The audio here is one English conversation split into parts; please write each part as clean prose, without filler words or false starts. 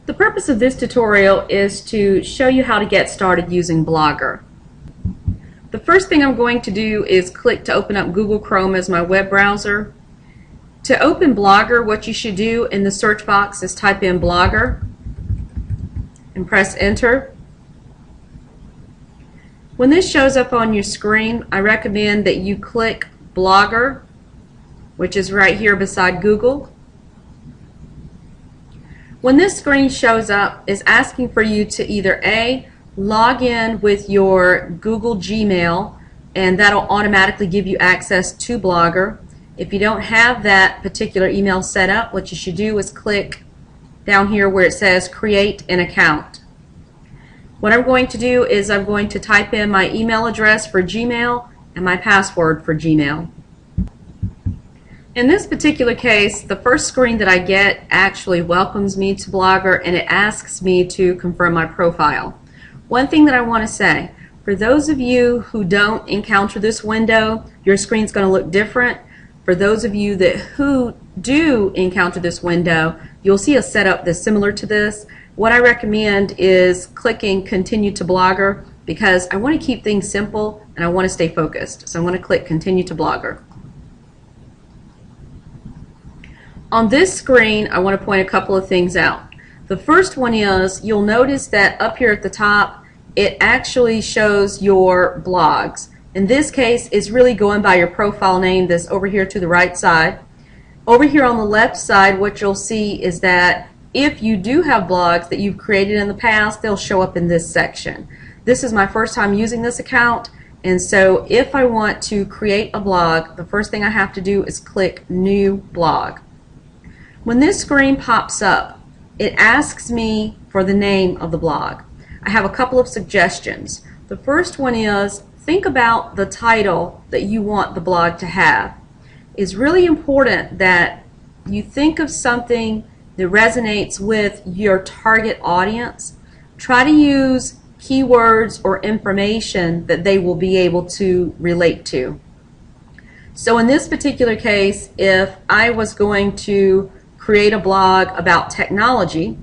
The purpose of this tutorial is to show you how to get started using Blogger. The first thing I'm going to do is click to open up Google Chrome as my web browser. To open Blogger, what you should do in the search box is type in Blogger and press enter. When this shows up on your screen, I recommend that you click Blogger, which is right here beside Google. When this screen shows up, it's asking for you to either A, log in with your Google Gmail, and that'll automatically give you access to Blogger. If you don't have that particular email set up, what you should do is click down here where it says create an account. What I'm going to do is I'm going to type in my email address for Gmail and my password for Gmail. In this particular case, the first screen that I get actually welcomes me to Blogger and it asks me to confirm my profile. One thing that I want to say, for those of you who don't encounter this window, your screen's going to look different. For those of you who do encounter this window, you'll see a setup that's similar to this. What I recommend is clicking Continue to Blogger because I want to keep things simple and I want to stay focused. So I'm going to click Continue to Blogger. On this screen, I want to point a couple of things out. The first one is you'll notice that up here at the top, it actually shows your blogs. In this case, it's really going by your profile name that's over here to the right side. Over here on the left side, what you'll see is that if you do have blogs that you've created in the past, they'll show up in this section. This is my first time using this account, and so if I want to create a blog, the first thing I have to do is click New Blog. When this screen pops up, it asks me for the name of the blog. I have a couple of suggestions. The first one is think about the title that you want the blog to have. It's really important that you think of something that resonates with your target audience. Try to use keywords or information that they will be able to relate to. So in this particular case, if I was going to create a blog about technology,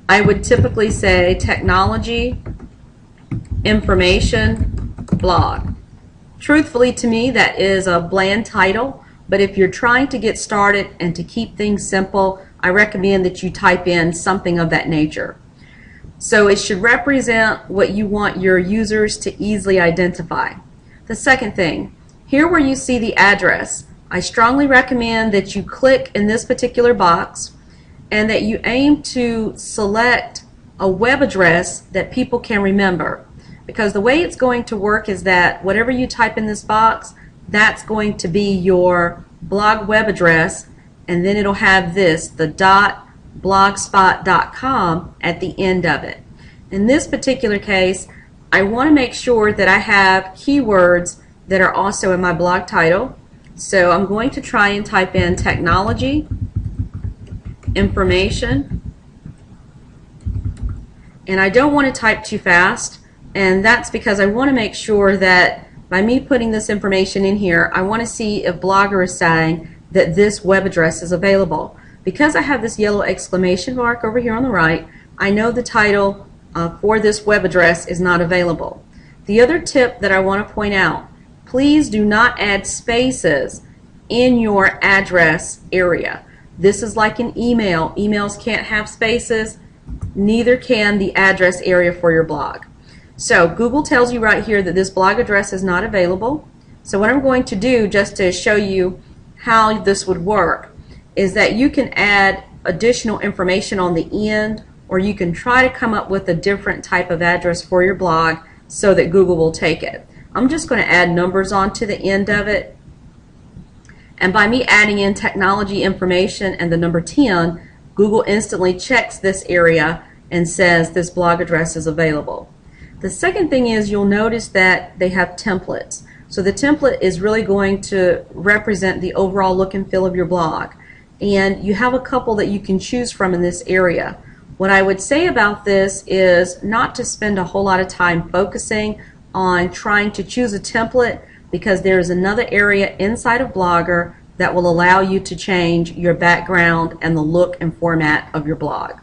I would typically say technology information blog. Truthfully, to me, that is a bland title, but if you're trying to get started and to keep things simple, I recommend that you type in something of that nature. So it should represent what you want your users to easily identify. The second thing, here where you see the address, I strongly recommend that you click in this particular box and that you aim to select a web address that people can remember. Because the way it's going to work is that whatever you type in this box, that's going to be your blog web address, and then it'll have this, the .blogspot.com at the end of it. In this particular case, I want to make sure that I have keywords that are also in my blog title. So I'm going to try and type in technology, information, and I don't want to type too fast, and that's because I want to make sure that by me putting this information in here, I want to see if Blogger is saying that this web address is available. Because I have this yellow exclamation mark over here on the right, I know the title for this web address is not available. The other tip that I want to point out, please do not add spaces in your address area. This is like an email. Emails can't have spaces, neither can the address area for your blog. So Google tells you right here that this blog address is not available. So what I'm going to do, just to show you how this would work, is that you can add additional information on the end, or you can try to come up with a different type of address for your blog so that Google will take it. I'm just going to add numbers onto the end of it, and by me adding in technology information and the number 10, Google instantly checks this area and says this blog address is available. The second thing is you'll notice that they have templates. So the template is really going to represent the overall look and feel of your blog, and you have a couple that you can choose from in this area. What I would say about this is not to spend a whole lot of time focusing on trying to choose a template, because there is another area inside of Blogger that will allow you to change your background and the look and format of your blog.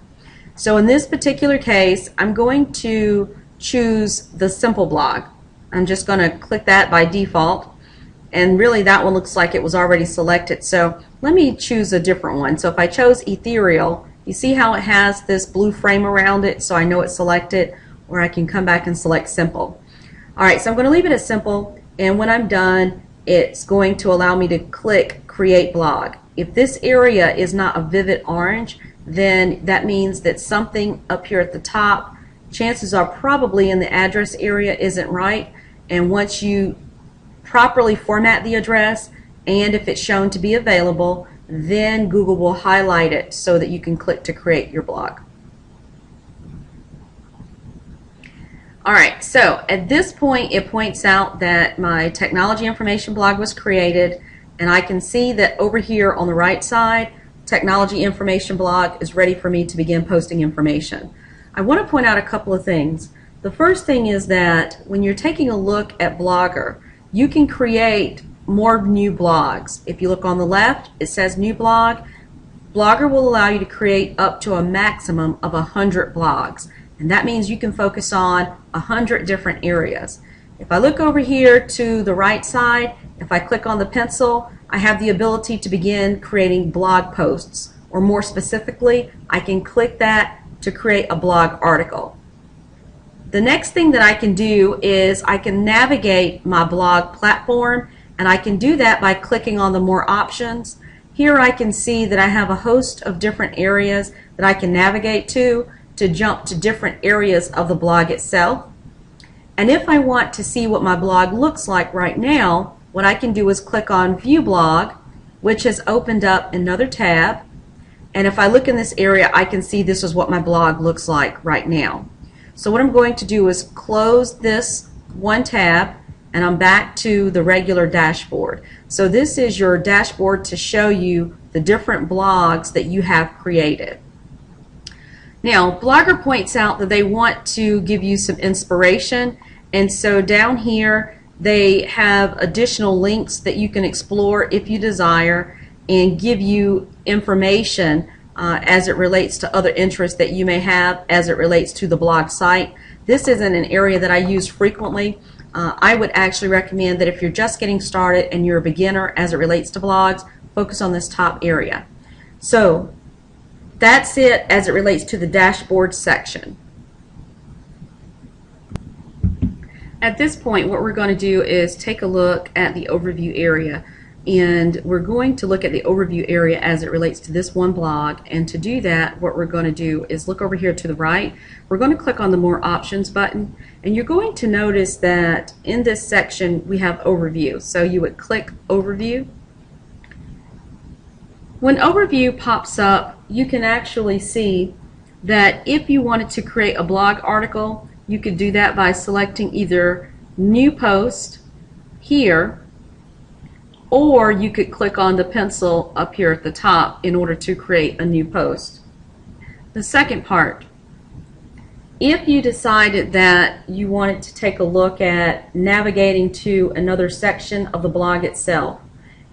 So in this particular case, I'm going to choose the simple blog. I'm just going to click that by default, and really that one looks like it was already selected. So let me choose a different one. So if I chose ethereal, you see how it has this blue frame around it, so I know it's selected, or I can come back and select simple. Alright, so I'm going to leave it as simple, and when I'm done, it's going to allow me to click create blog. If this area is not a vivid orange, then that means that something up here at the top, chances are probably in the address area, isn't right. And once you properly format the address, and if it's shown to be available, then Google will highlight it so that you can click to create your blog. Alright, so at this point it points out that my technology information blog was created, and I can see that over here on the right side, technology information blog is ready for me to begin posting information. I want to point out a couple of things. The first thing is that when you're taking a look at Blogger, you can create more new blogs. If you look on the left, it says new blog. Blogger will allow you to create up to a maximum of 100 blogs, and that means you can focus on 100 different areas. If I look over here to the right side, if I click on the pencil, I have the ability to begin creating blog posts, or more specifically, I can click that to create a blog article. The next thing that I can do is I can navigate my blog platform, and I can do that by clicking on the more options. Here I can see that I have a host of different areas that I can navigate to jump to different areas of the blog itself. And if I want to see what my blog looks like right now, what I can do is click on View Blog, which has opened up another tab. And if I look in this area, I can see this is what my blog looks like right now. So what I'm going to do is close this one tab, and I'm back to the regular dashboard. So this is your dashboard to show you the different blogs that you have created. Now, Blogger points out that they want to give you some inspiration, and so down here they have additional links that you can explore if you desire, and give you information as it relates to other interests that you may have as it relates to the blog site. This isn't an area that I use frequently. I would actually recommend that if you're just getting started and you're a beginner as it relates to blogs, focus on this top area. So that's it as it relates to the dashboard section. At this point, what we're going to do is take a look at the overview area, and we're going to look at the overview area as it relates to this one blog. And to do that, what we're going to do is look over here to the right. We're going to click on the More Options button, and you're going to notice that in this section we have Overview. So you would click Overview. When Overview pops up, you can actually see that if you wanted to create a blog article, you could do that by selecting either New Post here, or you could click on the pencil up here at the top in order to create a new post. The second part, if you decided that you wanted to take a look at navigating to another section of the blog itself,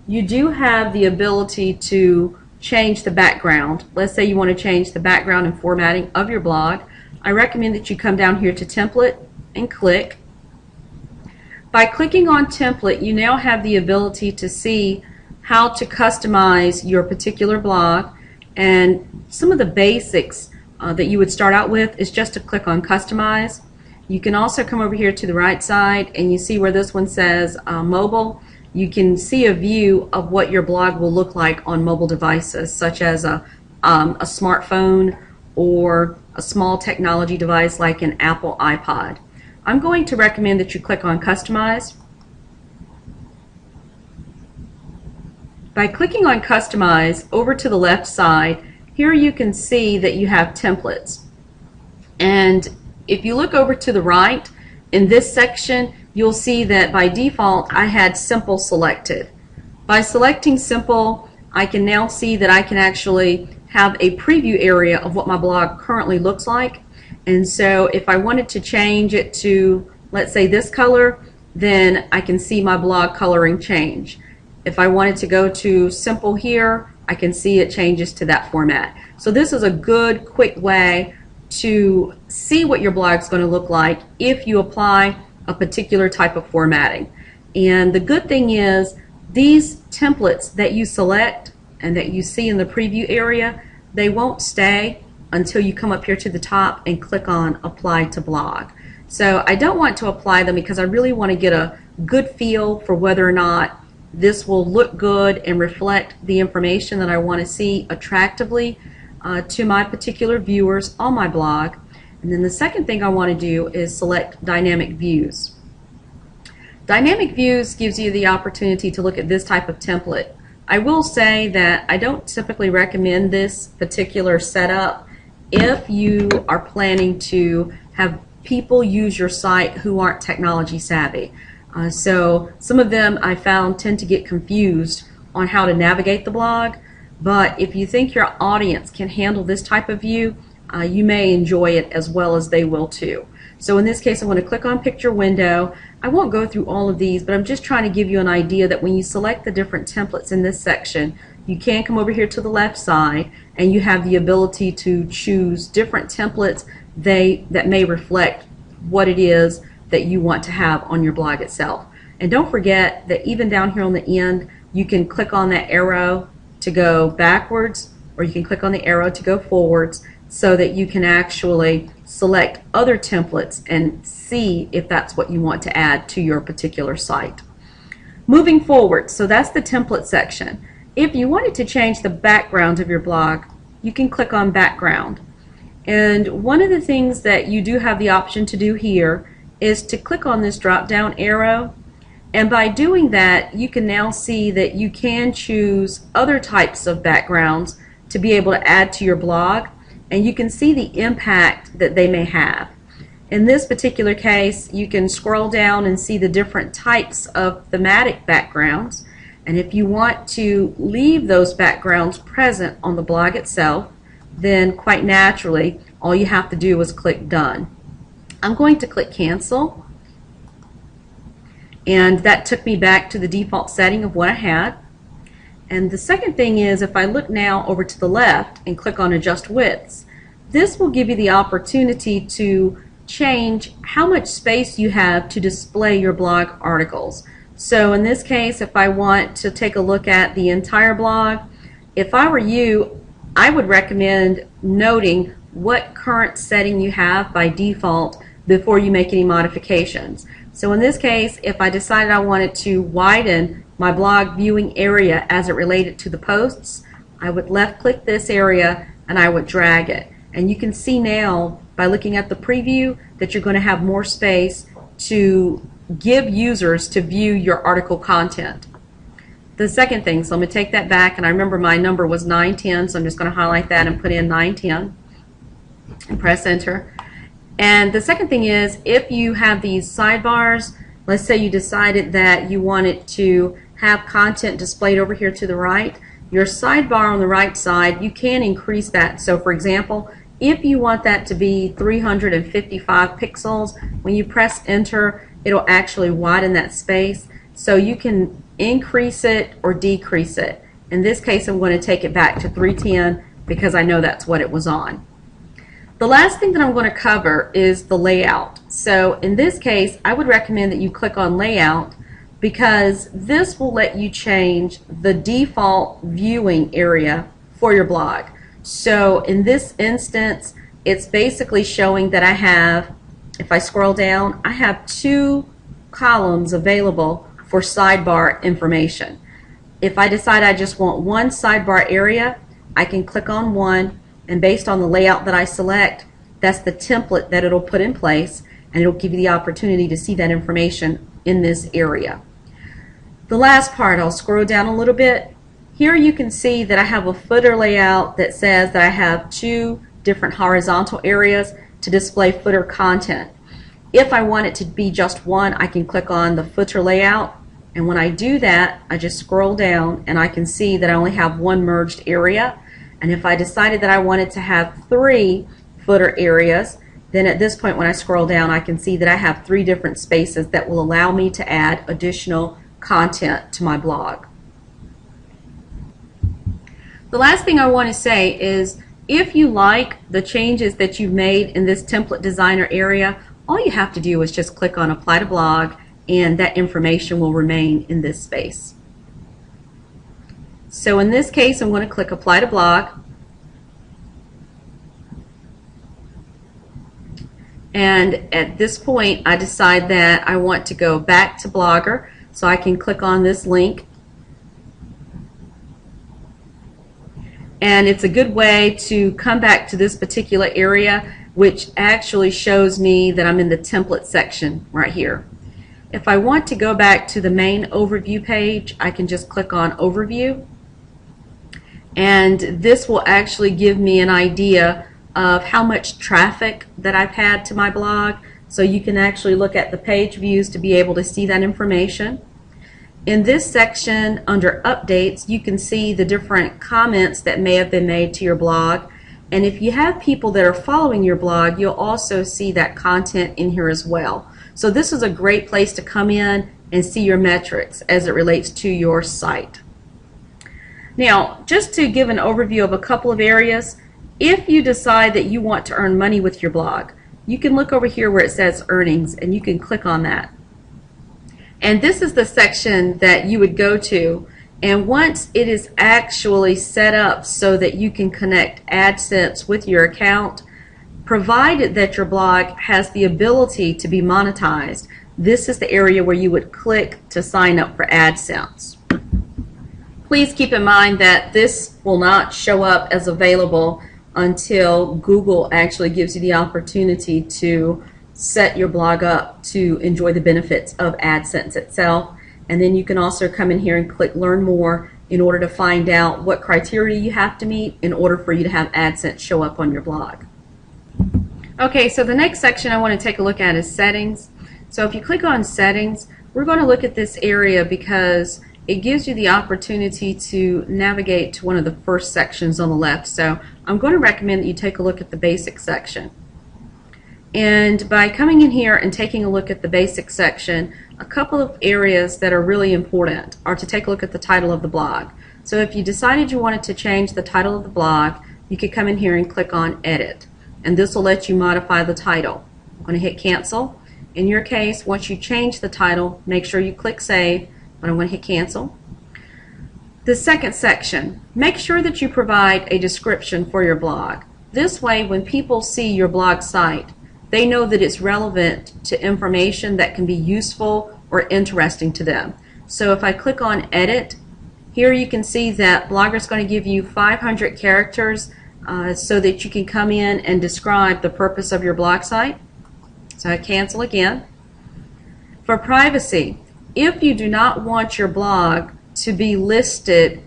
you do have the ability to change the background. Let's say you want to change the background and formatting of your blog. I recommend that you come down here to Template and click. By clicking on Template, you now have the ability to see how to customize your particular blog, and some of the basics that you would start out with is just to click on Customize. You can also come over here to the right side, and you see where this one says Mobile. You can see a view of what your blog will look like on mobile devices, such as a smartphone or a small technology device like an Apple iPod. I'm going to recommend that you click on Customize. By clicking on Customize, over to the left side, here you can see that you have templates. And if you look over to the right, in this section, you'll see that by default I had Simple selected. By selecting Simple, I can now see that I can actually have a preview area of what my blog currently looks like. And so if I wanted to change it to, let's say, this color, then I can see my blog coloring change. If I wanted to go to Simple here, I can see it changes to that format. So this is a good, quick way to see what your blog is going to look like if you apply a particular type of formatting. And the good thing is these templates that you select and that you see in the preview area, they won't stay until you come up here to the top and click on Apply to Blog. So I don't want to apply them because I really want to get a good feel for whether or not this will look good and reflect the information that I want to see attractively to my particular viewers on my blog. And then the second thing I want to do is select Dynamic Views. Dynamic Views gives you the opportunity to look at this type of template. I will say that I don't typically recommend this particular setup if you are planning to have people use your site who aren't technology savvy. So some of them I found tend to get confused on how to navigate the blog, but if you think your audience can handle this type of view, you may enjoy it as well as they will too. So in this case, I'm going to click on Picture Window. I won't go through all of these, but I'm just trying to give you an idea that when you select the different templates in this section, you can come over here to the left side and you have the ability to choose different templates that may reflect what it is that you want to have on your blog itself. And don't forget that even down here on the end, you can click on that arrow to go backwards, or you can click on the arrow to go forwards, so that you can actually select other templates and see if that's what you want to add to your particular site. Moving forward, so that's the template section. If you wanted to change the background of your blog, you can click on Background. And one of the things that you do have the option to do here is to click on this drop down arrow, and by doing that you can now see that you can choose other types of backgrounds to be able to add to your blog, and you can see the impact that they may have. In this particular case, you can scroll down and see the different types of thematic backgrounds, and if you want to leave those backgrounds present on the blog itself, then quite naturally all you have to do is click Done. I'm going to click Cancel, and that took me back to the default setting of what I had. And the second thing is, if I look now over to the left and click on Adjust Widths, this will give you the opportunity to change how much space you have to display your blog articles. So in this case, if I want to take a look at the entire blog, if I were you, I would recommend noting what current setting you have by default before you make any modifications. So in this case, if I decided I wanted to widen my blog viewing area as it related to the posts, I would left click this area and I would drag it. And you can see now by looking at the preview that you're going to have more space to give users to view your article content. The second thing, so I'm going to take that back, and I remember my number was 910, so I'm just going to highlight that and put in 910 and press enter. And the second thing is, if you have these sidebars, let's say you decided that you wanted to have content displayed over here to the right, your sidebar on the right side, you can increase that. So for example, if you want that to be 355 pixels, when you press enter, it'll actually widen that space. So you can increase it or decrease it. In this case, I'm going to take it back to 310 because I know that's what it was on. The last thing that I'm going to cover is the layout. So in this case, I would recommend that you click on Layout, because this will let you change the default viewing area for your blog. So in this instance, it's basically showing that I have, if I scroll down, I have 2 columns available for sidebar information. If I decide I just want one sidebar area, I can click on one, and based on the layout that I select, that's the template that it'll put in place, and it'll give you the opportunity to see that information in this area. The last part, I'll scroll down a little bit. Here you can see that I have a footer layout that says that I have 2 different horizontal areas to display footer content. If I want it to be just one, I can click on the footer layout, and when I do that, I just scroll down and I can see that I only have one merged area. And if I decided that I wanted to have 3 footer areas, then at this point when I scroll down, I can see that I have 3 different spaces that will allow me to add additional content to my blog. The last thing I want to say is If you like the changes that you've made in this template designer area, all you have to do is just click on apply to blog, and that information will remain in this space. So in this case, I'm going to click apply to blog. And at this point, I decide that I want to go back to Blogger, so I can click on this link. And it's a good way to come back to this particular area, which actually shows me that I'm in the template section right here. If I want to go back to the main overview page, I can just click on Overview. And this will actually give me an idea of how much traffic that I've had to my blog. So you can actually look at the page views to be able to see that information. In this section under updates, you can see the different comments that may have been made to your blog. And if you have people that are following your blog, you'll also see that content in here as well. So this is a great place to come in and see your metrics as it relates to your site. Now, just to give an overview of a couple of areas, if you decide that you want to earn money with your blog, you can look over here where it says earnings, and you can click on that. And this is the section that you would go to, and once it is actually set up so that you can connect AdSense with your account, provided that your blog has the ability to be monetized, this is the area where you would click to sign up for AdSense. Please keep in mind that this will not show up as available until Google actually gives you the opportunity to set your blog up to enjoy the benefits of AdSense itself. And then you can also come in here and click Learn More in order to find out what criteria you have to meet in order for you to have AdSense show up on your blog. Okay, so the next section I want to take a look at is Settings. So if you click on Settings, we're going to look at this area because it gives you the opportunity to navigate to one of the first sections on the left. So I'm going to recommend that you take a look at the Basic section. And by coming in here and taking a look at the Basic section, a couple of areas that are really important are to take a look at the title of the blog. So if you decided you wanted to change the title of the blog, you could come in here and click on Edit. And this will let you modify the title. I'm going to hit Cancel. In your case, once you change the title, make sure you click Save, but I'm going to hit Cancel. The second section, make sure that you provide a description for your blog. This way, when people see your blog site, they know that it's relevant to information that can be useful or interesting to them. So if I click on Edit, here you can see that Blogger is going to give you 500 characters so that you can come in and describe the purpose of your blog site. So I cancel again. For privacy, if you do not want your blog to be listed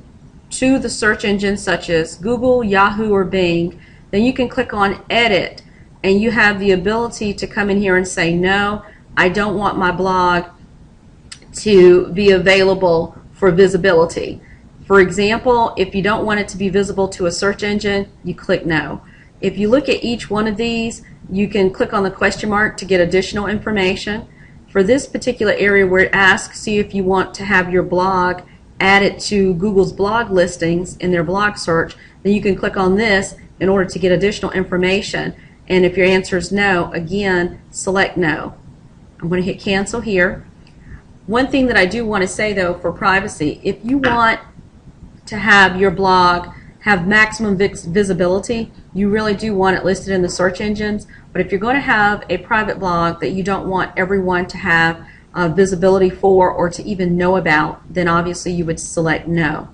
to the search engines such as Google, Yahoo, or Bing, then you can click on Edit, and you have the ability to come in here and say, no, I don't want my blog to be available for visibility. For example, if you don't want it to be visible to a search engine, you click no. If you look at each one of these, you can click on the question mark to get additional information. For this particular area where it asks, see if you want to have your blog added to Google's blog listings in their blog search, then you can click on this in order to get additional information. And if your answer is no, again, select no. I'm going to hit Cancel here. One thing that I do want to say though for privacy, if you want to have your blog have maximum visibility, you really do want it listed in the search engines. But if you're going to have a private blog that you don't want everyone to have visibility for or to even know about, then obviously you would select no.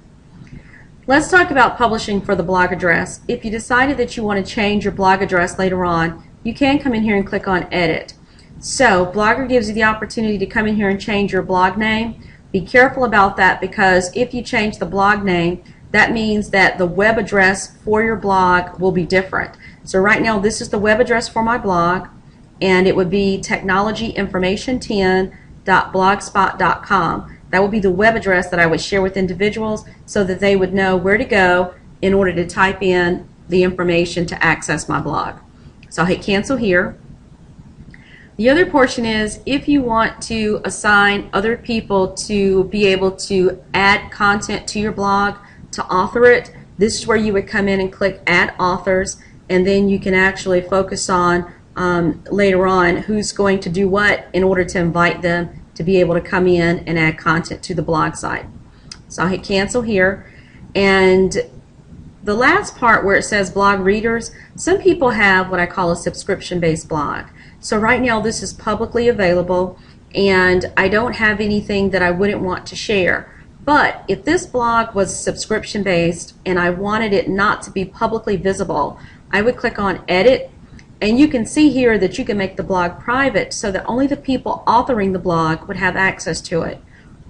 Let's talk about publishing for the blog address. If you decided that you want to change your blog address later on, you can come in here and click on Edit. So Blogger gives you the opportunity to come in here and change your blog name. Be careful about that, because if you change the blog name, that means that the web address for your blog will be different. So right now this is the web address for my blog, and it would be technologyinformation10.blogspot.com. That will be the web address that I would share with individuals so that they would know where to go in order to type in the information to access my blog. So I'll hit Cancel here. The other portion is if you want to assign other people to be able to add content to your blog, to author it, This is where you would come in and click Add Authors, and then you can actually focus on later on who's going to do what in order to invite them to be able to come in and add content to the blog site. So I'll hit Cancel here. And the last part where it says blog readers, some people have what I call a subscription-based blog. So right now this is publicly available, and I don't have anything that I wouldn't want to share. But if this blog was subscription-based and I wanted it not to be publicly visible, I would click on Edit, and you can see here that you can make the blog private so that only the people authoring the blog would have access to it.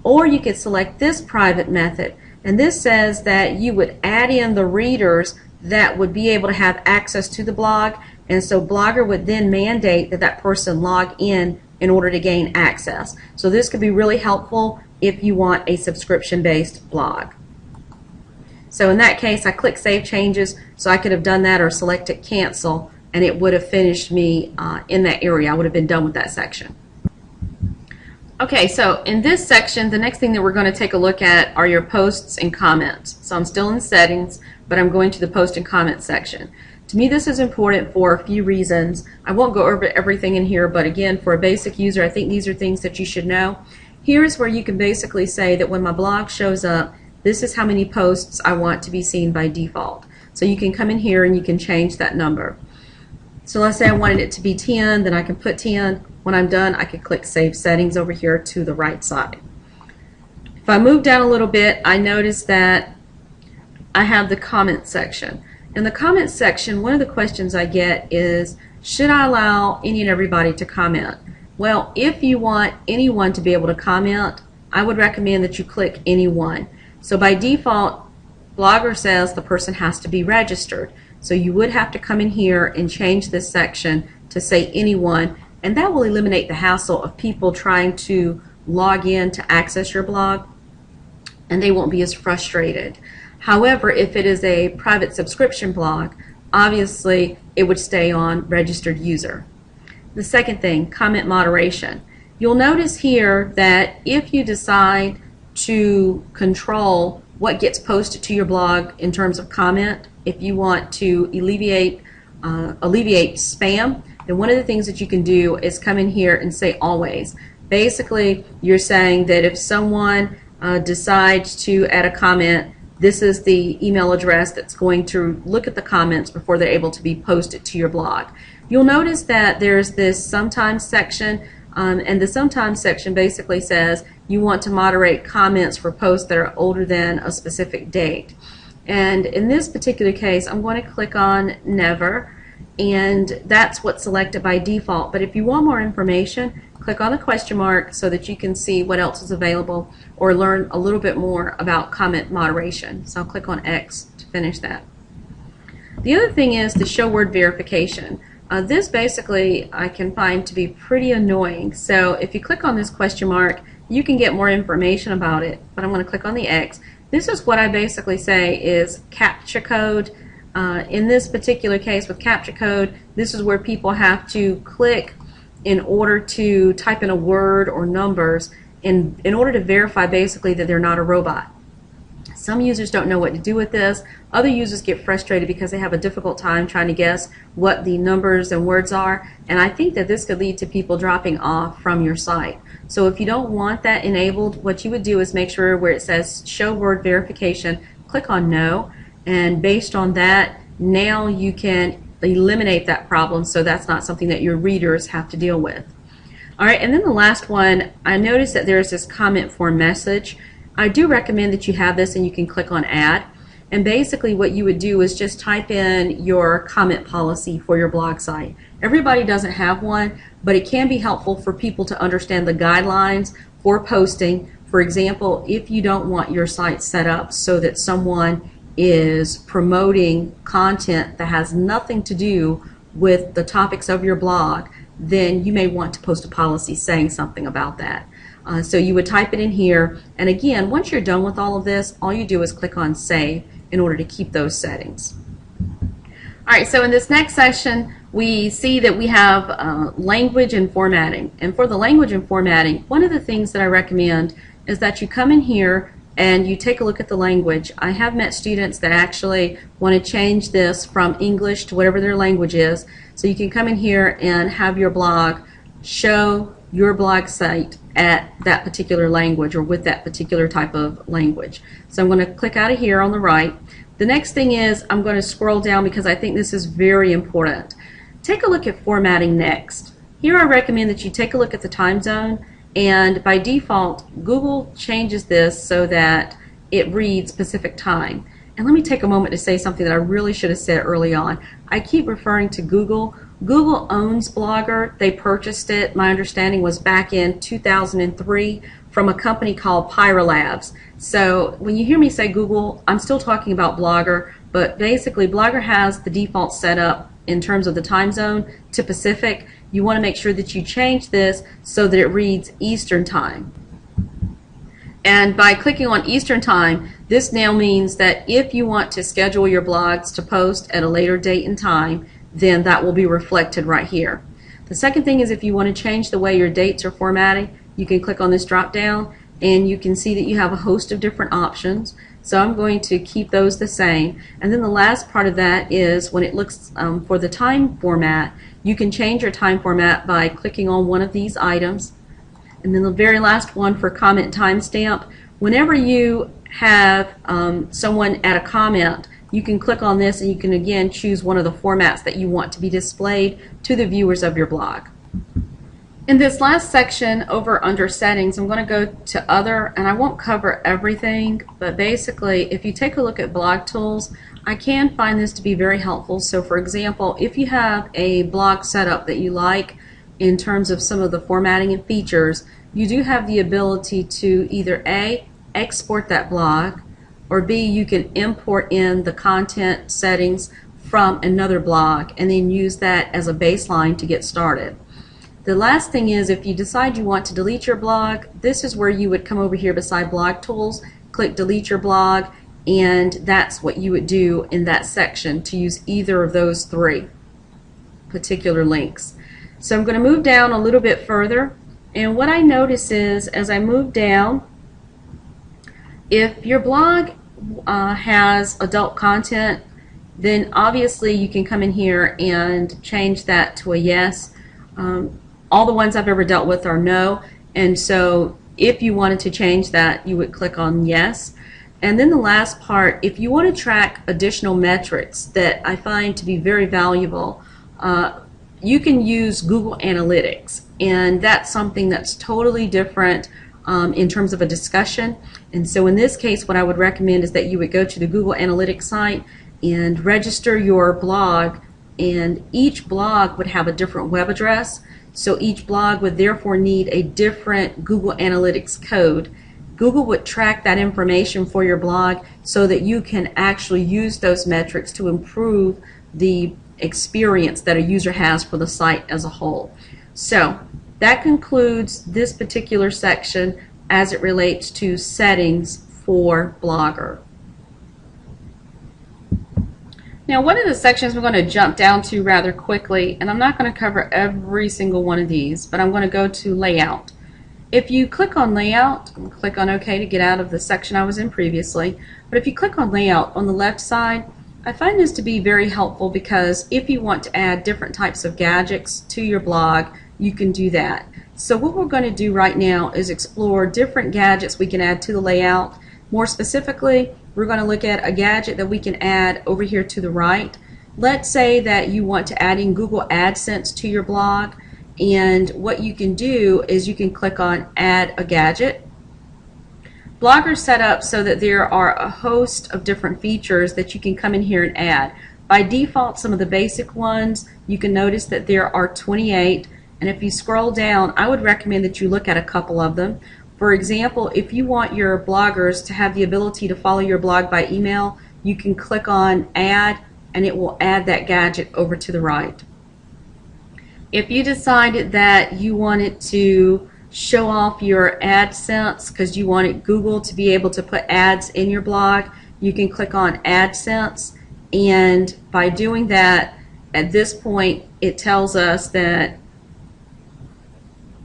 Or you could select this private method, and this says that you would add in the readers that would be able to have access to the blog, and so Blogger would then mandate that that person log in order to gain access. So this could be really helpful if you want a subscription-based blog. So in that case, I click Save Changes, so I could have done that or selected Cancel, and it would have finished me in that area. I would have been done with that section. Okay, so in this section, the next thing that we're going to take a look at are your posts and comments. So I'm still in Settings, but I'm going to the Post and Comment section. To me, this is important for a few reasons. I won't go over everything in here, but again, for a basic user, I think these are things that you should know. Here's where you can basically say that when my blog shows up, this is how many posts I want to be seen by default. So you can come in here and you can change that number. So let's say I wanted it to be 10, then I can put 10. When I'm done, I can click Save Settings over here to the right side. If I move down a little bit, I notice that I have the comment section. In the comment section, one of the questions I get is, should I allow any and everybody to comment? Well, if you want anyone to be able to comment, I would recommend that you click Anyone. So by default, Blogger says the person has to be registered. So you would have to come in here and change this section to say Anyone, and that will eliminate the hassle of people trying to log in to access your blog, and they won't be as frustrated. However, if it is a private subscription blog, obviously it would stay on registered user. The second thing, comment moderation. You'll notice here that if you decide to control what gets posted to your blog in terms of comment, if you want to alleviate spam, then one of the things that you can do is come in here and say always. Basically, you're saying that if someone decides to add a comment, this is the email address that's going to look at the comments before they're able to be posted to your blog. You'll notice that there's this Sometimes section, and the Sometimes section basically says you want to moderate comments for posts that are older than a specific date. And in this particular case, I'm going to click on Never, and that's what's selected by default. But if you want more information, click on the question mark so that you can see what else is available or learn a little bit more about comment moderation. So I'll click on X to finish that. The other thing is the show word verification. This basically I can find to be pretty annoying. So if you click on this question mark, you can get more information about it, but I'm going to click on the X. This is what I basically say is CAPTCHA code. In this particular case with CAPTCHA code, this is where people have to click in order to type in a word or numbers in order to verify basically that they're not a robot. Some users don't know what to do with this. Other users get frustrated because they have a difficult time trying to guess what the numbers and words are, and I think that this could lead to people dropping off from your site. So if you don't want that enabled, what you would do is make sure where it says show word verification, click on No, and based on that, now you can eliminate that problem, so that's not something that your readers have to deal with. Alright, and then the last one, I noticed that there's this comment form message. I do recommend that you have this and you can click on Add, and basically what you would do is just type in your comment policy for your blog site. Everybody doesn't have one, but it can be helpful for people to understand the guidelines for posting. For example, if you don't want your site set up so that someone is promoting content that has nothing to do with the topics of your blog, then you may want to post a policy saying something about that. So you would type it in here, and again, once you're done with all of this, all you do is click on Save in order to keep those settings. Alright, so in this next section we see that we have language and formatting. And for the language and formatting, one of the things that I recommend is that you come in here and you take a look at the language. I have met students that actually want to change this from English to whatever their language is. So you can come in here and have your blog show your blog site at that particular language or with that particular type of language. So I'm going to click out of here on the right. The next thing is I'm going to scroll down because I think this is very important. Take a look at formatting next. Here I recommend that you take a look at the time zone, and by default Google changes this so that it reads Pacific time. And let me take a moment to say something that I really should have said early on. I keep referring to Google. Google owns Blogger. They purchased it, my understanding was back in 2003 from a company called Pyrolabs. So when you hear me say Google, I'm still talking about Blogger, but basically Blogger has the default setup in terms of the time zone to Pacific. You want to make sure that you change this so that it reads Eastern time. And by clicking on Eastern time, this now means that if you want to schedule your blogs to post at a later date and time, then that will be reflected right here. The second thing is if you want to change the way your dates are formatted, you can click on this drop down and you can see that you have a host of different options. So I'm going to keep those the same. And then the last part of that is when it looks for the time format, you can change your time format by clicking on one of these items. And then the very last one for comment timestamp, whenever you have someone add a comment, you can click on this and you can again choose one of the formats that you want to be displayed to the viewers of your blog. In this last section over under settings, I'm going to go to other, and I won't cover everything, but basically if you take a look at blog tools, I can find this to be very helpful. So for example, if you have a blog setup that you like in terms of some of the formatting and features, you do have the ability to either A, export that blog, or B, you can import in the content settings from another blog and then use that as a baseline to get started. The last thing is if you decide you want to delete your blog, this is where you would come over here beside blog tools, click delete your blog, and that's what you would do in that section to use either of those three particular links. So I'm going to move down a little bit further, and what I notice is as I move down, if your blog has adult content, then obviously you can come in here and change that to a yes. All the ones I've ever dealt with are no, and so if you wanted to change that, you would click on yes. And then the last part, if you want to track additional metrics that I find to be very valuable, you can use Google Analytics, and that's something that's totally different in terms of a discussion. And so in this case, what I would recommend is that you would go to the Google Analytics site and register your blog, and each blog would have a different web address. So each blog would therefore need a different Google Analytics code. Google would track that information for your blog so that you can actually use those metrics to improve the experience that a user has for the site as a whole. So that concludes this particular section as it relates to settings for Blogger. Now, one of the sections we're going to jump down to rather quickly, and I'm not going to cover every single one of these, but I'm going to go to Layout. If you click on Layout, I'm going to click on OK to get out of the section I was in previously, but if you click on Layout on the left side, I find this to be very helpful because if you want to add different types of gadgets to your blog, you can do that. So what we're going to do right now is explore different gadgets we can add to the layout. More specifically, we're going to look at a gadget that we can add over here to the right. Let's say that you want to add in Google AdSense to your blog, and what you can do is you can click on Add a Gadget. Blogger's set up so that there are a host of different features that you can come in here and add. By default, some of the basic ones, you can notice that there are 28, and if you scroll down, I would recommend that you look at a couple of them. For example, if you want your bloggers to have the ability to follow your blog by email, you can click on Add, and it will add that gadget over to the right. If you decided that you wanted to show off your AdSense because you wanted Google to be able to put ads in your blog, you can click on AdSense, and by doing that, at this point, it tells us that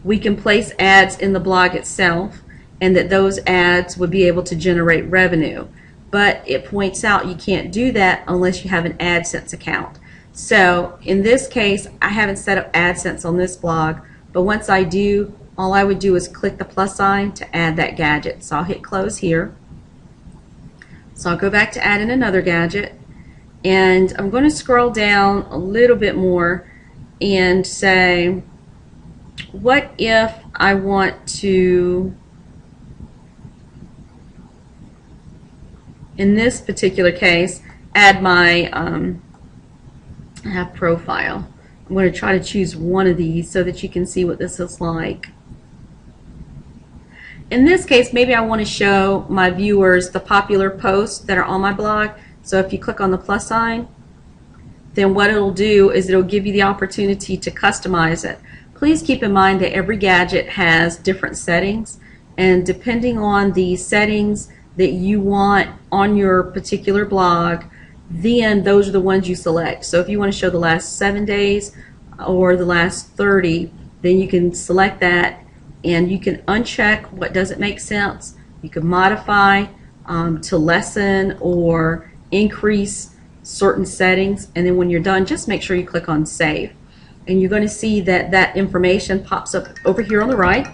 we can place ads in the blog itself, and that those ads would be able to generate revenue. But it points out you can't do that unless you have an AdSense account. So in this case, I haven't set up AdSense on this blog, but once I do, all I would do is click the plus sign to add that gadget. So I'll hit close here. So I'll go back to add in another gadget, and I'm going to scroll down a little bit more and say, what if I want to, in this particular case, add my profile. I'm going to try to choose one of these so that you can see what this is like. In this case, maybe I want to show my viewers the popular posts that are on my blog. So if you click on the plus sign, then what it'll do is it'll give you the opportunity to customize it. Please keep in mind that every gadget has different settings, and depending on the settings that you want on your particular blog, then those are the ones you select. So if you want to show the last 7 days or the last 30, then you can select that, and you can uncheck what doesn't make sense. You can modify to lessen or increase certain settings, and then when you're done, just make sure you click on save. And you're going to see that that information pops up over here on the right.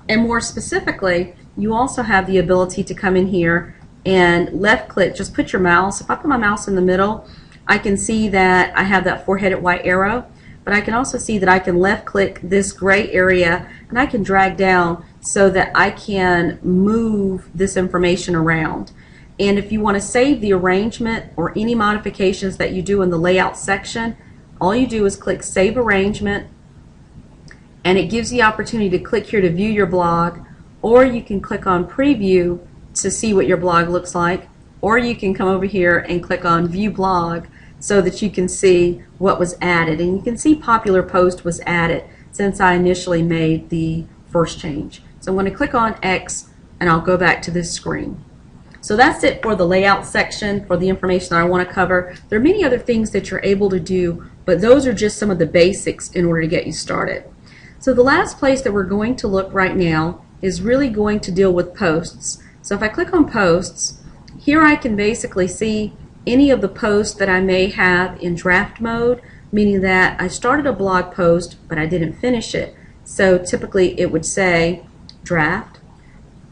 And more specifically, you also have the ability to come in here and left click, just put your mouse. If I put my mouse in the middle, I can see that I have that four-headed white arrow, but I can also see that I can left click this gray area and I can drag down so that I can move this information around. And if you want to save the arrangement or any modifications that you do in the layout section, all you do is click Save Arrangement, and it gives you the opportunity to click here to view your blog, or you can click on Preview to see what your blog looks like, or you can come over here and click on View Blog so that you can see what was added. And you can see Popular Post was added since I initially made the first change. So I'm going to click on X and I'll go back to this screen. So that's it for the layout section, for the information that I want to cover. There are many other things that you're able to do, but those are just some of the basics in order to get you started. So the last place that we're going to look right now is really going to deal with posts. So if I click on posts, here I can basically see any of the posts that I may have in draft mode, meaning that I started a blog post but I didn't finish it. So typically it would say draft.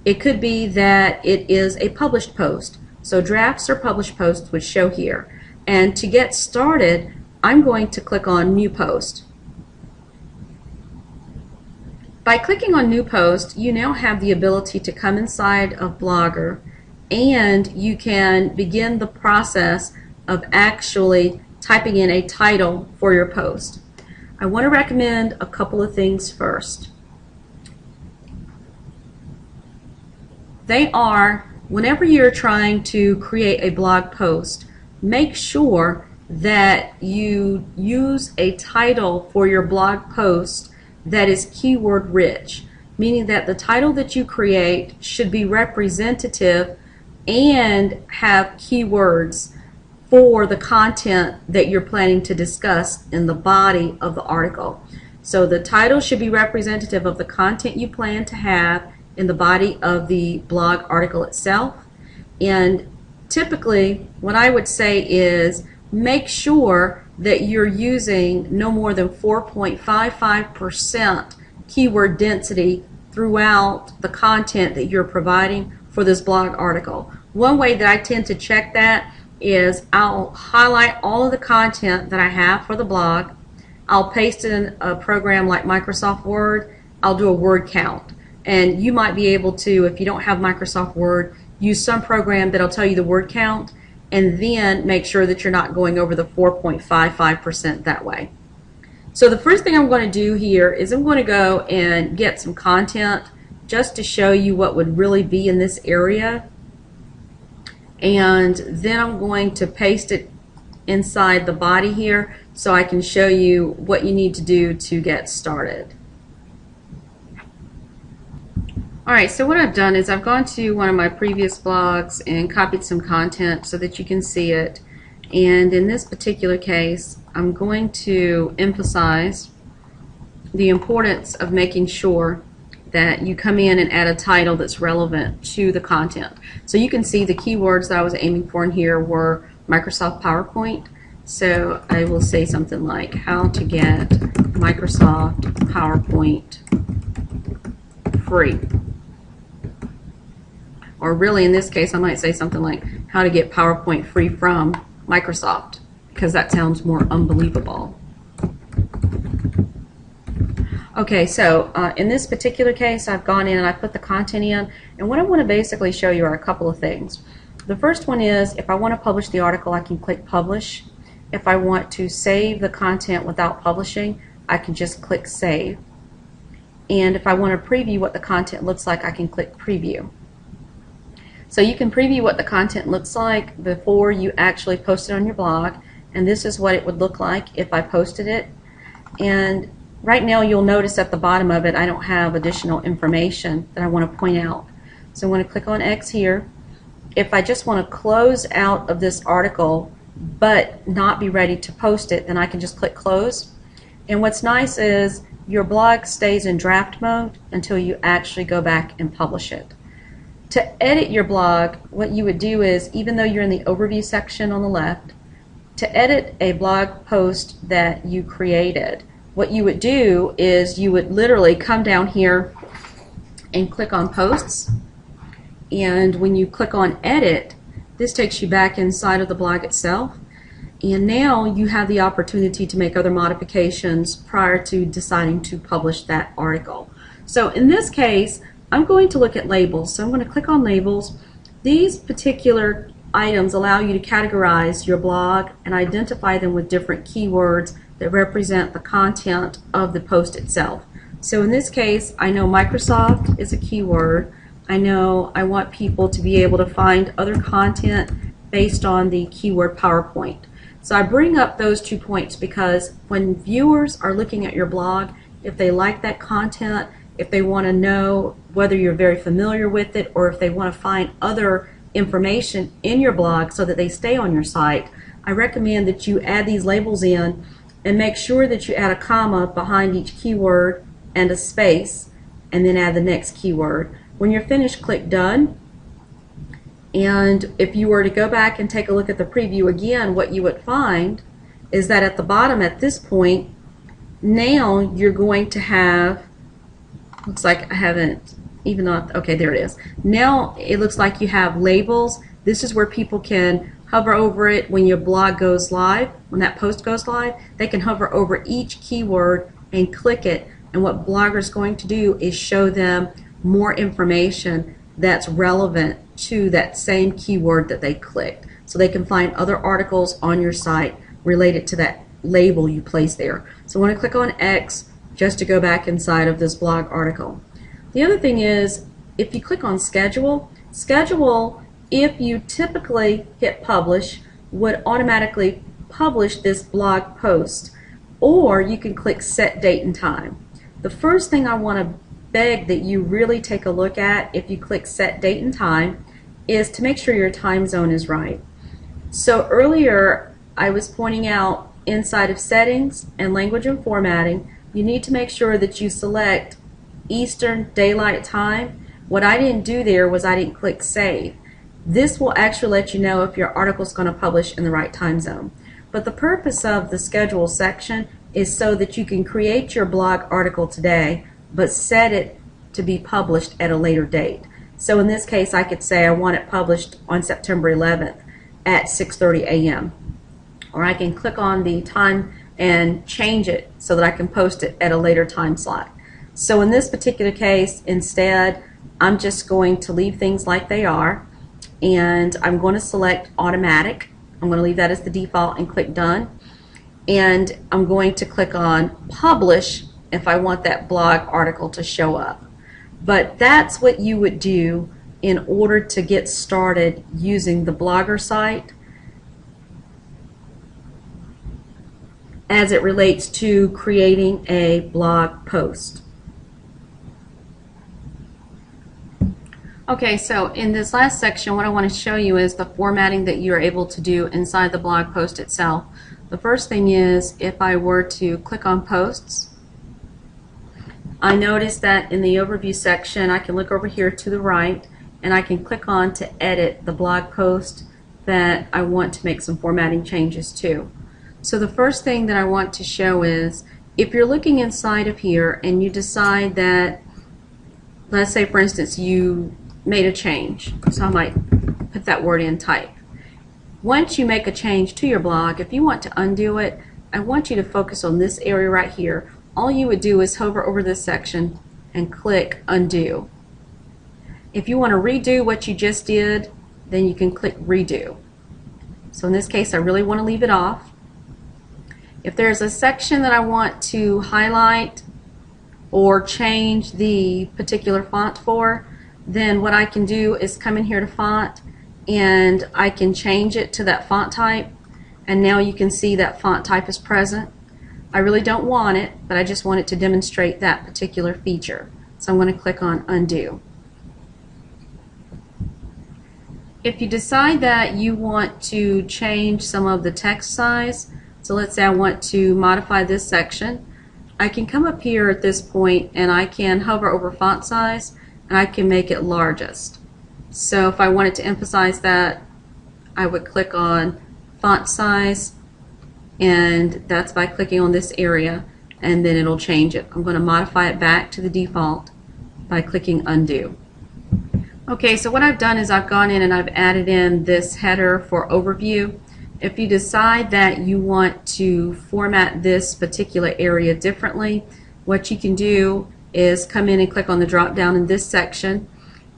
It could be that it is a published post. So drafts or published posts would show here. And to get started, I'm going to click on New Post. By clicking on New Post, you now have the ability to come inside of Blogger, and you can begin the process of actually typing in a title for your post. I want to recommend a couple of things first. They are, whenever you're trying to create a blog post, make sure that you use a title for your blog post that is keyword rich, meaning that the title that you create should be representative and have keywords for the content that you're planning to discuss in the body of the article. So the title should be representative of the content you plan to have in the body of the blog article itself. And typically what I would say is make sure that you're using no more than 4.55% keyword density throughout the content that you're providing for this blog article. One way that I tend to check that is I'll highlight all of the content that I have for the blog. I'll paste it in a program like Microsoft Word. I'll do a word count. And you might be able to, if you don't have Microsoft Word, use some program that'll tell you the word count, and then make sure that you're not going over the 4.55% that way. So the first thing I'm going to do here is I'm going to go and get some content just to show you what would really be in this area. And then I'm going to paste it inside the body here so I can show you what you need to do to get started. Alright, so what I've done is I've gone to one of my previous blogs and copied some content so that you can see it. And in this particular case, I'm going to emphasize the importance of making sure that you come in and add a title that's relevant to the content. So you can see the keywords that I was aiming for in here were Microsoft PowerPoint. So I will say something like how to get Microsoft PowerPoint free. Or really in this case I might say something like how to get PowerPoint free from Microsoft, because that sounds more unbelievable. Okay, so in this particular case I've gone in and I put the content in, and what I want to basically show you are a couple of things. The first one is if I want to publish the article, I can click publish. If I want to save the content without publishing, I can just click save. And if I want to preview what the content looks like, I can click preview. So you can preview what the content looks like before you actually post it on your blog, and this is what it would look like if I posted it. And right now you'll notice at the bottom of it I don't have additional information that I want to point out. So I'm going to click on X here. If I just want to close out of this article but not be ready to post it, then I can just click close. And what's nice is your blog stays in draft mode until you actually go back and publish it. To edit your blog, what you would do is, even though you're in the overview section on the left, to edit a blog post that you created, what you would do is you would literally come down here and click on posts, and when you click on edit, this takes you back inside of the blog itself, and now you have the opportunity to make other modifications prior to deciding to publish that article. So in this case I'm going to look at labels, so I'm going to click on labels. These particular items allow you to categorize your blog and identify them with different keywords that represent the content of the post itself. So in this case, I know Microsoft is a keyword. I know I want people to be able to find other content based on the keyword PowerPoint. So I bring up those 2 points because when viewers are looking at your blog, if they like that content, if they want to know whether you're very familiar with it, or if they want to find other information in your blog so that they stay on your site, I recommend that you add these labels in and make sure that you add a comma behind each keyword and a space, and then add the next keyword. When you're finished, click done. And if you were to go back and take a look at the preview again, what you would find is that at the bottom at this point, now you're going to have, looks like I haven't, even though, okay, there it is. Now it looks like you have labels. This is where people can hover over it when your blog goes live. When that post goes live, they can hover over each keyword and click it, and what Blogger is going to do is show them more information that's relevant to that same keyword that they clicked. So they can find other articles on your site related to that label you placed there. So I want to click on X just to go back inside of this blog article. The other thing is, if you click on schedule, if you typically hit publish, would automatically publish this blog post, or you can click set date and time. The first thing I want to beg that you really take a look at if you click set date and time is to make sure your time zone is right. So earlier I was pointing out inside of settings and language and formatting, you need to make sure that you select Eastern Daylight Time. What I didn't do there was I didn't click save. This will actually let you know if your article is going to publish in the right time zone. But the purpose of the schedule section is so that you can create your blog article today but set it to be published at a later date. So in this case I could say I want it published on September 11th at 6:30 a.m. Or I can click on the time and change it so that I can post it at a later time slot. So in this particular case, instead, I'm just going to leave things like they are, and I'm going to select automatic. I'm going to leave that as the default and click done. And I'm going to click on publish if I want that blog article to show up. But that's what you would do in order to get started using the Blogger site as it relates to creating a blog post. Okay, so in this last section, what I want to show you is the formatting that you're able to do inside the blog post itself. The first thing is, if I were to click on posts, I noticed that in the overview section I can look over here to the right and I can click on to edit the blog post that I want to make some formatting changes to. So the first thing that I want to show is if you're looking inside of here and you decide that, let's say for instance you made a change, so I might put that word in type. Once you make a change to your blog, if you want to undo it, I want you to focus on this area right here. All you would do is hover over this section and click undo. If you want to redo what you just did, then you can click redo. So in this case I really want to leave it off. If there's a section that I want to highlight or change the particular font for, then what I can do is come in here to font and I can change it to that font type, and now you can see that font type is present. I really don't want it, but I just want it to demonstrate that particular feature. So I'm going to click on undo. If you decide that you want to change some of the text size, so let's say I want to modify this section, I can come up here at this point and I can hover over font size and I can make it largest. So if I wanted to emphasize that, I would click on font size, and that's by clicking on this area, and then it'll change it. I'm going to modify it back to the default by clicking undo. Okay, so what I've done is I've gone in and I've added in this header for overview. If you decide that you want to format this particular area differently, what you can do is come in and click on the drop down in this section,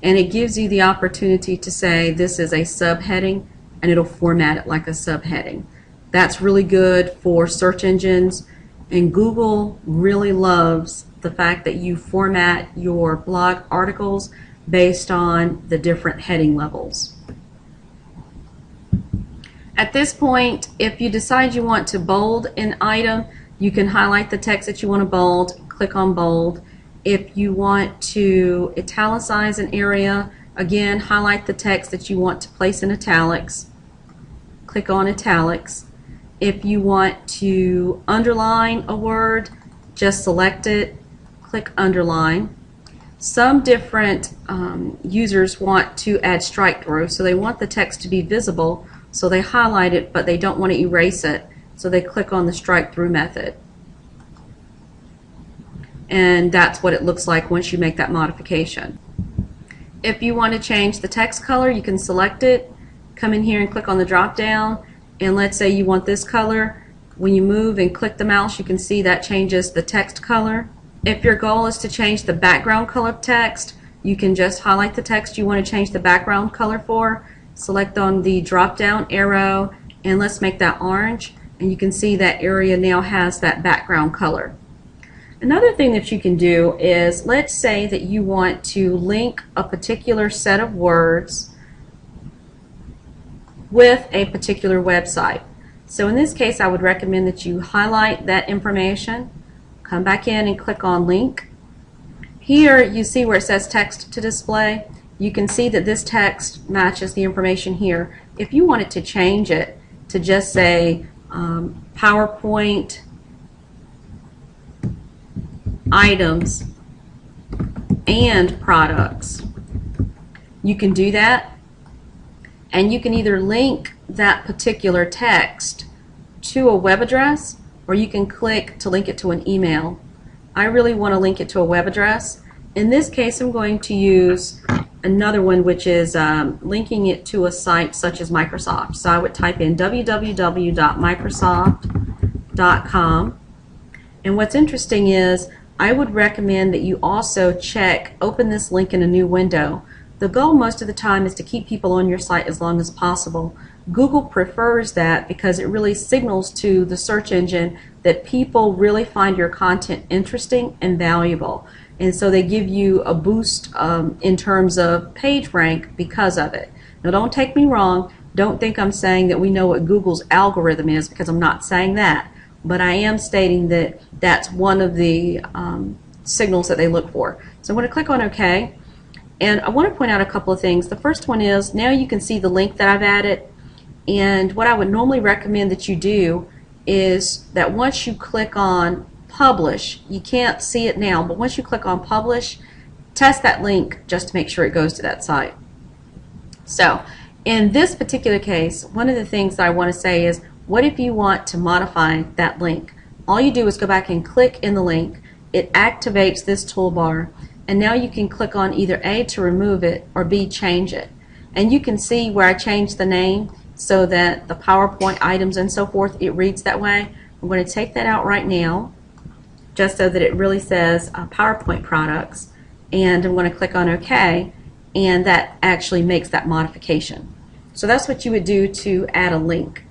and it gives you the opportunity to say this is a subheading, and it'll format it like a subheading. That's really good for search engines, and Google really loves the fact that you format your blog articles based on the different heading levels. At this point, if you decide you want to bold an item, you can highlight the text that you want to bold, click on bold. If you want to italicize an area, again, highlight the text that you want to place in italics, click on italics. If you want to underline a word, just select it, click underline. Some different users want to add strike through, so they want the text to be visible, so they highlight it, but they don't want to erase it, so they click on the strike through method. And that's what it looks like once you make that modification. If you want to change the text color, you can select it, come in here and click on the drop down, and let's say you want this color. When you move and click the mouse, you can see that changes the text color. If your goal is to change the background color of text, you can just highlight the text you want to change the background color for, select on the drop down arrow, and let's make that orange, and you can see that area now has that background color. Another thing that you can do is, let's say that you want to link a particular set of words with a particular website. So in this case, I would recommend that you highlight that information, come back in and click on link. Here you see where it says text to display. You can see that this text matches the information here. If you wanted to change it to just say PowerPoint items and products, you can do that, and you can either link that particular text to a web address, or you can click to link it to an email. I really want to link it to a web address. In this case, I'm going to use another one, which is linking it to a site such as Microsoft. So I would type in www.microsoft.com, and what's interesting is I would recommend that you also open this link in a new window. The goal most of the time is to keep people on your site as long as possible. Google prefers that because it really signals to the search engine that people really find your content interesting and valuable. And so they give you a boost in terms of page rank because of it. Now don't take me wrong, don't think I'm saying that we know what Google's algorithm is, because I'm not saying that. But I am stating that that's one of the signals that they look for. So I'm going to click on OK. And I want to point out a couple of things. The first one is, now you can see the link that I've added. And what I would normally recommend that you do is that once you click on publish, you can't see it now, but once you click on publish, test that link just to make sure it goes to that site. So in this particular case, one of the things that I want to say is, what if you want to modify that link? All you do is go back and click in the link. It activates this toolbar, and now you can click on either A, to remove it, or B, change it. And you can see where I changed the name so that the PowerPoint items and so forth, it reads that way. I'm going to take that out right now just so that it really says PowerPoint products, and I'm going to click on OK, and that actually makes that modification. So that's what you would do to add a link.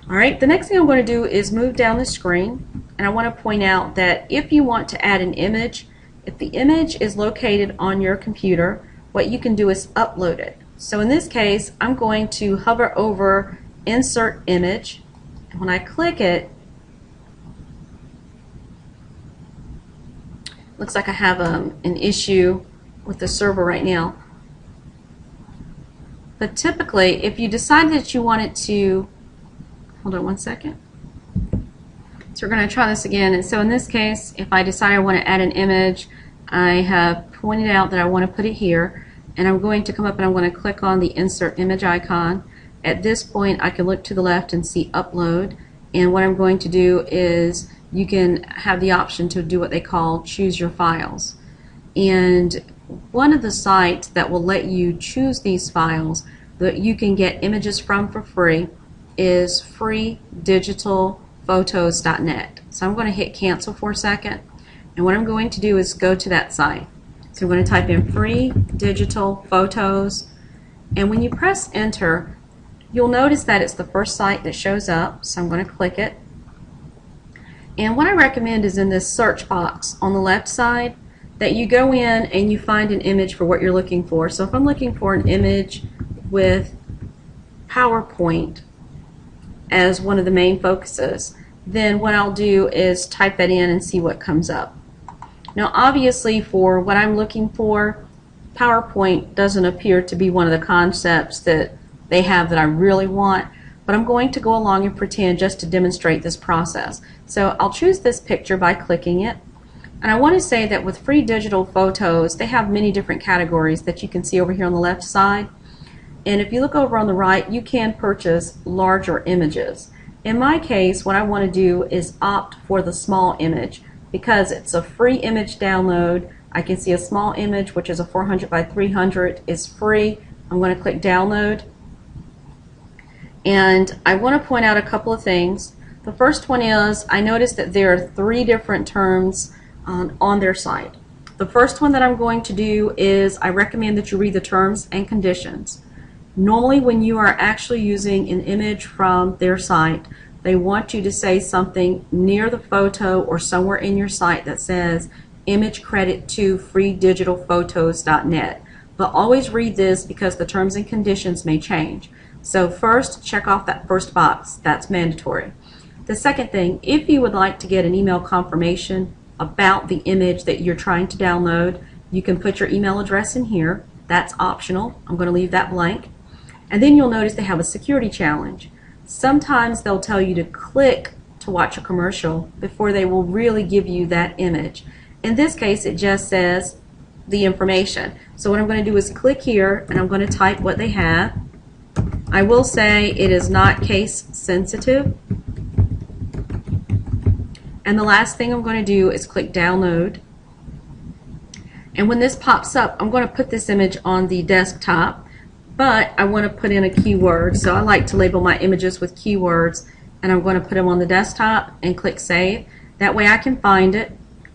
Alright, the next thing I'm going to do is move down the screen, and I want to point out that if you want to add an image, if the image is located on your computer, what you can do is upload it. So in this case, I'm going to hover over Insert Image, and when I click it, looks like I have an issue with the server right now. But typically, if you decide that you want it to, hold on one second. So we're going to try this again. And so in this case, if I decide I want to add an image, I have pointed out that I want to put it here, and I'm going to come up and I'm going to click on the Insert Image icon. At this point, I can look to the left and see Upload, and what I'm going to do is you can have the option to do what they call Choose Your Files. And one of the sites that will let you choose these files that you can get images from for free is freedigitalphotos.net. So I'm going to hit cancel for a second, and what I'm going to do is go to that site. So I'm going to type in free digital photos, and when you press enter, you'll notice that it's the first site that shows up. So I'm going to click it, and what I recommend is in this search box on the left side that you go in and you find an image for what you're looking for. So if I'm looking for an image with PowerPoint as one of the main focuses, then what I'll do is type that in and see what comes up. Now obviously for what I'm looking for, PowerPoint doesn't appear to be one of the concepts that they have that I really want, but I'm going to go along and pretend just to demonstrate this process. So I'll choose this picture by clicking it, and I want to say that with free digital photos, they have many different categories that you can see over here on the left side. And if you look over on the right, you can purchase larger images. In my case, what I want to do is opt for the small image because it's a free image download. I can see a small image, which is a 400 by 300, is free. I'm going to click download. And I want to point out a couple of things. The first one is I noticed that there are 3 different terms on their site. The first one that I'm going to do is I recommend that you read the terms and conditions. Normally when you are actually using an image from their site, they want you to say something near the photo or somewhere in your site that says image credit to freedigitalphotos.net. But always read this because the terms and conditions may change. So first, check off that first box. That's mandatory. The second thing, if you would like to get an email confirmation about the image that you're trying to download, you can put your email address in here. That's optional. I'm going to leave that blank. And then you'll notice they have a security challenge. Sometimes they'll tell you to click to watch a commercial before they will really give you that image. In this case, it just says the information. So what I'm going to do is click here, and I'm going to type what they have. I will say it is not case sensitive. And the last thing I'm going to do is click download. And when this pops up, I'm going to put this image on the desktop, but I want to put in a keyword. So I like to label my images with keywords, and I'm going to put them on the desktop and click save. That way I can find it.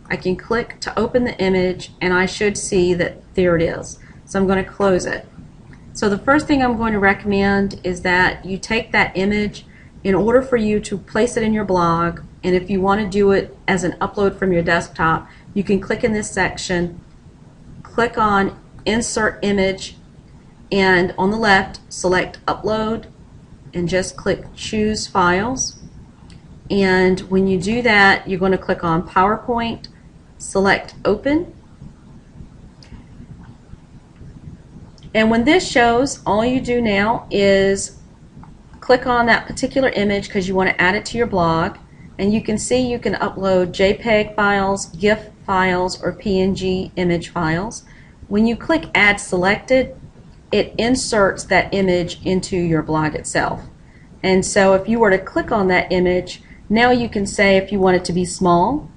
I can click to open the image, and I should see that there it is. So I'm going to close it. So the first thing I'm going to recommend is that you take that image in order for you to place it in your blog, and if you want to do it as an upload from your desktop, you can click in this section, click on Insert Image, and on the left select Upload and just click Choose Files. And when you do that, you're going to click on PowerPoint, select Open. And when this shows, all you do now is click on that particular image because you want to add it to your blog. And you can see you can upload JPEG files, GIF files, or PNG image files. When you click Add Selected, it inserts that image into your blog itself. And so if you were to click on that image, now you can say if you want it to be small,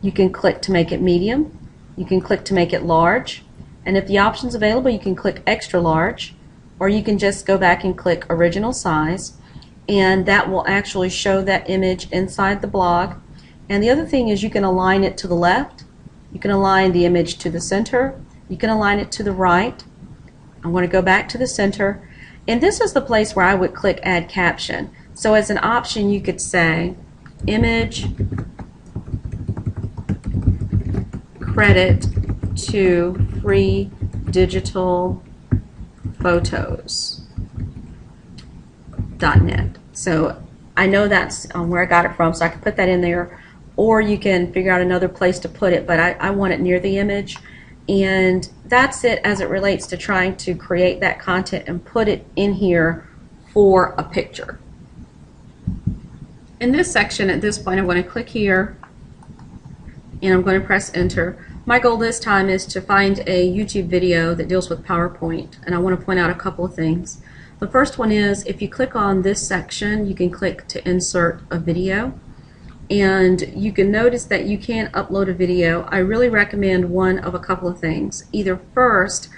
you can click to make it medium, you can click to make it large, and if the option's available, you can click extra large, or you can just go back and click original size, and that will actually show that image inside the blog. And the other thing is you can align it to the left, you can align the image to the center, you can align it to the right. I want to go back to the center, and this is the place where I would click Add Caption. So as an option you could say image credit to free digital photos.net. So I know that's where I got it from, so I can put that in there, or you can figure out another place to put it, but I want it near the image. And that's it as it relates to trying to create that content and put it in here for a picture. In this section, at this point, I'm going to click here and I'm going to press enter. My goal this time is to find a YouTube video that deals with PowerPoint, and I want to point out a couple of things. The first one is if you click on this section, you can click to insert a video, and you can notice that you can't upload a video. I really recommend one of a couple of things. Either first,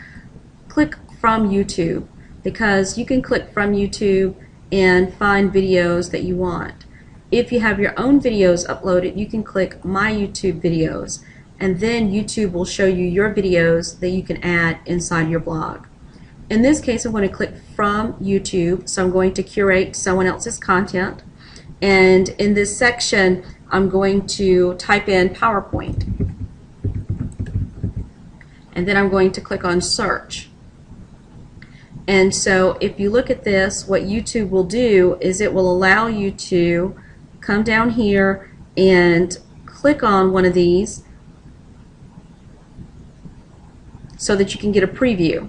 click from YouTube, because you can click from YouTube and find videos that you want. If you have your own videos uploaded, you can click My YouTube Videos, and then YouTube will show you your videos that you can add inside your blog. In this case, I'm going to click from YouTube, so I'm going to curate someone else's content, and in this section I'm going to type in PowerPoint, and then I'm going to click on search. And so if you look at this, what YouTube will do is it will allow you to come down here and click on one of these so that you can get a preview.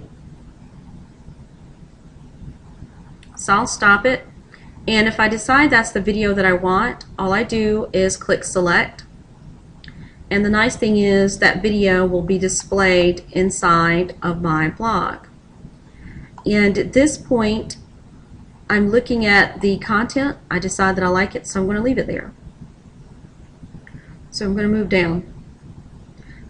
So I'll stop it, and if I decide that's the video that I want, all I do is click select, and the nice thing is that video will be displayed inside of my blog. And at this point I'm looking at the content. I decide that I like it, so I'm going to leave it there. So I'm going to move down.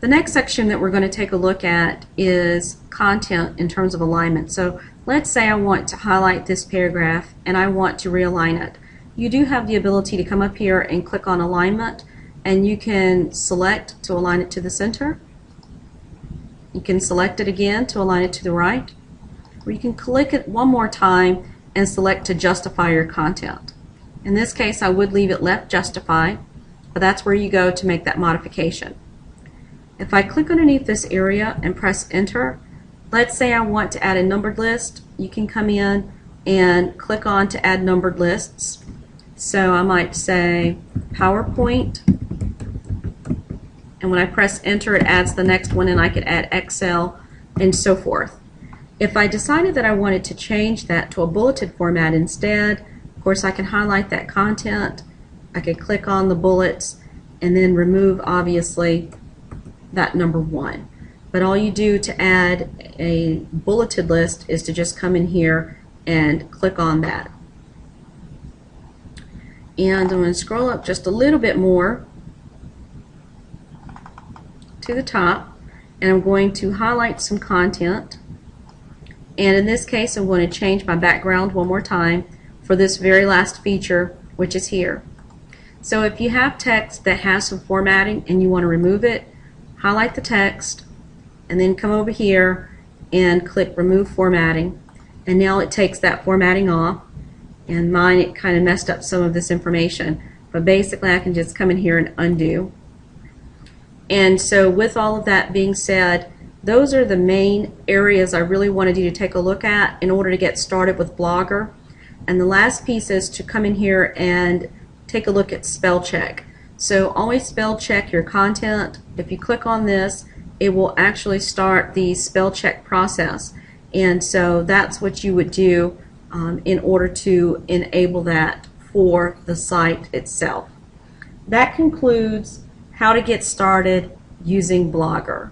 The next section that we're going to take a look at is content in terms of alignment. So let's say I want to highlight this paragraph and I want to realign it. You do have the ability to come up here and click on alignment, and you can select to align it to the center. You can select it again to align it to the right, or you can click it one more time and select to justify your content. In this case I would leave it left justified, but that's where you go to make that modification. If I click underneath this area and press enter, let's say I want to add a numbered list, you can come in and click on to add numbered lists. So I might say PowerPoint, and when I press enter it adds the next one, and I could add Excel and so forth. If I decided that I wanted to change that to a bulleted format instead, of course I can highlight that content, I could click on the bullets and then remove obviously that number 1. But all you do to add a bulleted list is to just come in here and click on that. And I'm going to scroll up just a little bit more to the top, and I'm going to highlight some content. And in this case I'm going to change my background one more time for this very last feature, which is here. So if you have text that has some formatting and you want to remove it, highlight the text and then come over here and click remove formatting, and now it takes that formatting off. And mine, it kind of messed up some of this information, but basically I can just come in here and undo. And so with all of that being said, those are the main areas I really wanted you to take a look at in order to get started with Blogger. And the last piece is to come in here and take a look at spell check. So always spell check your content. If you click on this, it will actually start the spell check process. And so that's what you would do in order to enable that for the site itself. that concludes how to get started using Blogger.